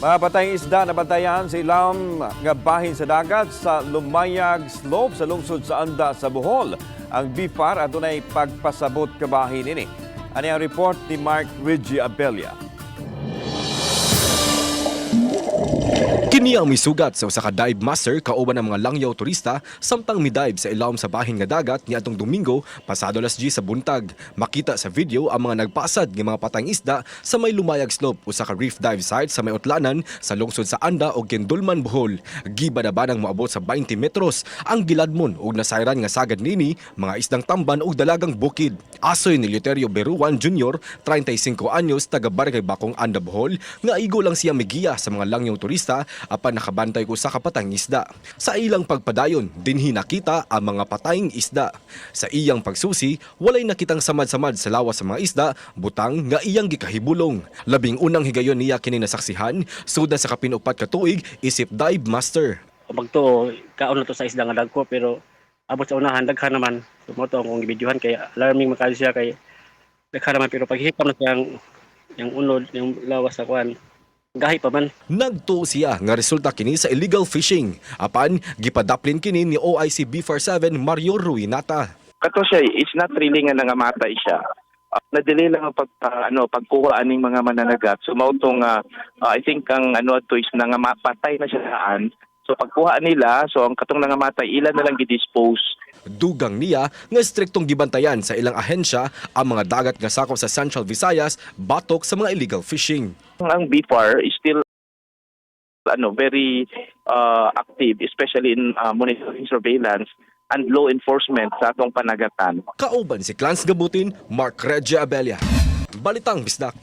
Mga patayng isda na bantayan sa ilam nga bahin sa dagat sa Lumayag Slope sa lungsod sa Anda sa Bohol. Ang BIFAR adunay pagpasabot kabahin ini. Ano ang report ni Mark Reggie Abella? Kini ang misugat sa usa ka dive master kauban ng mga langyaw turista samtang midive sa ilawom sa bahin nga dagat niadtong Domingo pasado alas 10 sa buntag. Makita sa video ang mga nagpasad nga mga patayng isda sa may Lumayag Slope, usa ka reef dive site sa may utlanan sa lungsod sa Anda ug Kendulman, Bohol. Gibanabanang moabot sa 20 metros ang giladmon ug nasayran nga sagad nini mga isdang tamban ug dalagang bukid. Asoy ni Leuterio Beruan Jr., 35 anyos, taga Barangay Bakong, Anda, Bohol, nga igo lang siya migiya sa mga langyaw turista apan nakabantay ko sa kapatayng isda. Sa ilang pagpadayon, dinhi nakita ang mga patayng isda. Sa iyang pagsusi, walay nakitang samad-samad sa lawas sa mga isda, butang nga iyang gikahibulong. Labing unang higayon niya kini nasaksihan, suda sa kapinupat ka tuig, isip dive master. Pagto, kaon na to sa isda nga dagko pero abot sa unahan daghan naman. Sumoto ang kong gibidyohan kay alarming makali siya kay daghan naman pero paghihikam na siyang yung unod, yung lawas sa kuan. Gahi pa man. Nagtuo siya nga resulta kini sa illegal fishing. Apan gipadaplin kini ni OIC BIFAR 7 Mario Ruinata. Kato siya, it's not really nga nangamatay siya. Nadili lang ang pagkuha aning mga mananagat. So mautong I think ang to is nangamapatay na siya saan. So pagkuha nila, so ang katong nangamatay ilan na lang gidispose. Dugang niya nga striktong gibantayan sa ilang ahensya ang mga dagat nga sakop sa Central Visayas batok sa mga illegal fishing. Ang BIFAR is still very active, especially in monitoring surveillance and law enforcement sa atong panagatan. Kauban si Clans Gabutin, Mark Reggie Abella. Balitang Bisdak.